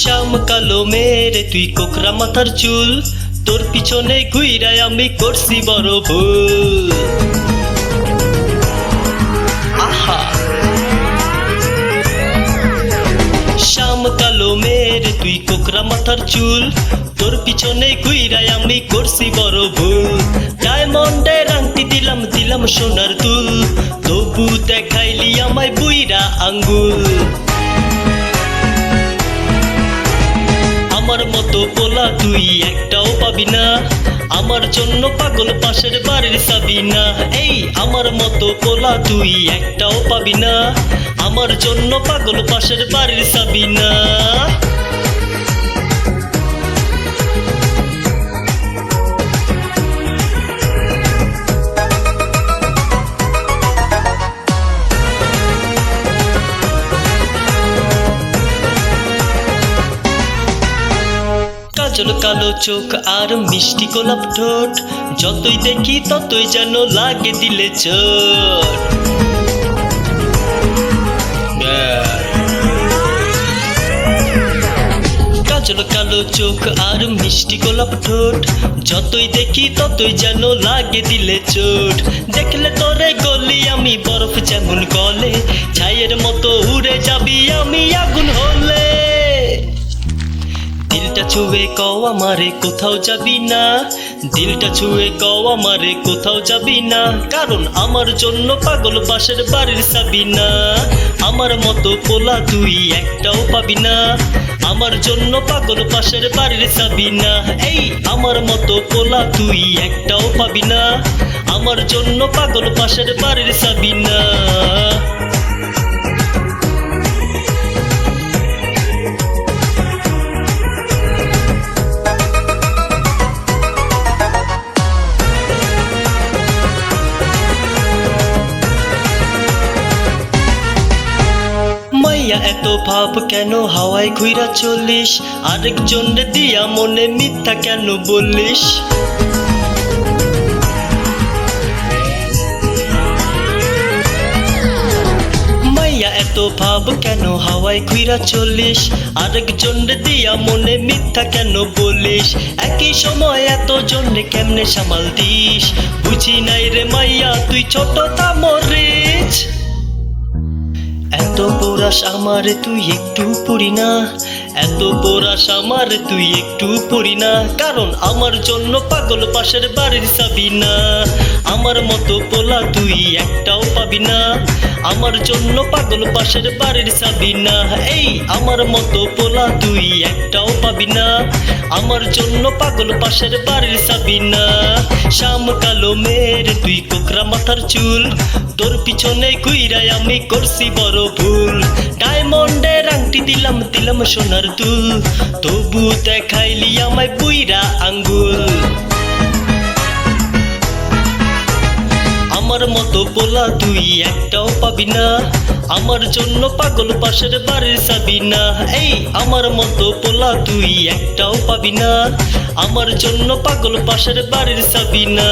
শ্যাম কালো মেরে তুই কোকরা মাথার চুল, তোর পিছনে ঘুইরায় আমি করছি বড় ভুল। আহা শ্যাম কালো মেরে তুই কোকরা মাথার চুল, তোর পিছনে ঘুইরায় আমি করছি বড় ভুল। ডায়মন্ডের আংটি দিলাম দিলাম সোনার দুল, তবু দেখাইলি আমায় বুইরা আঙ্গুল। আমার মতো পোলা তুই একটাও পাবি না, আমার জন্য পাগল পাশের বাড়ির সাবিনা। এই আমার মতো পোলা তুই একটাও পাবি না, আমার জন্য পাগল পাশের বাড়ির সাবিনা। কাজল কালো চোখ আর মিষ্টি গোলাপ ঠোঁট, যতই দেখি ততই যেন লাগে দিলে চোট। কাজল কালো চোখ আর মিষ্টি গোলাপ ঠোঁট, যতই দেখি ততই যেন লাগে দিলে চোট। দেখলে তোরে গলি আমি বরফ যেমন গলে, ছাইয়ের মতো উড়ে যাবি আমি আগুন হলে। দিলটা ছুঁয়ে কও আমারে কোথাও যাবি না, দিলটা ছুঁয়ে কও আমারে কোথাও যাবি না, কারণ আমার জন্য পাগল পাশের বাড়ির সাবিনা। আমার মতো পোলা তুই একটাও পাবি না, আমার জন্য পাগল পাশের বাড়ির সাবিনা। এই আমার মতো পোলা তুই একটাও পাবি না, আমার জন্য পাগল পাশের বাড়ির সাবিনা। মাইয়া এত ভাব কেন হাওয়ায় ঘুইরা চলিস, আরেকজন রে দিয়া মনে মিথ্যা কেন বলিস। মাইয়া এত ভাব কেন হাওয়ায় ঘুইরা চলিস, আরেকজন রে দিয়া মনে মিথ্যা কেন বলিস। একই সময় এত জনে কেমনে সামাল দিস, বুঝি নাই রে মাইয়া তুই ছোট থামরিস। এত পোরাস আমার তুই একটু পড়ি না, এত পোরাস আমার তুই একটু পড়ি না, কারণ আমার জন্য পাগল পাশের বাড়ির সাবিনা। আমার মতো পোলা তুই একটাও পাবি না, আমার জন্য পাগল পাশের বাড়ির সাবিনা। এই আমার মতো পোলা তুই একটাও পাবি না, আমার জন্য পাগল পাশের বাড়ির সাবিনা। শ্যাম কালো মেরে তুই কোকরা মাথার চুল, তোর পিছনে ঘুইরায় আমি করছি বড় ভুল। ডায়মন্ডের আংটি দিলাম দিলাম সোনার দুল, তবু দেখাইলি আমায় বুইরা আঙ্গুল। আমার মতো পোলা তুই একটাও পাবি না, আমার জন্য পাগল পাশের বাড়ির সাবিনা। এই আমার মতো পোলা তুই একটাও পাবি না, আমার জন্য পাগল পাশের বাড়ির সাবিনা।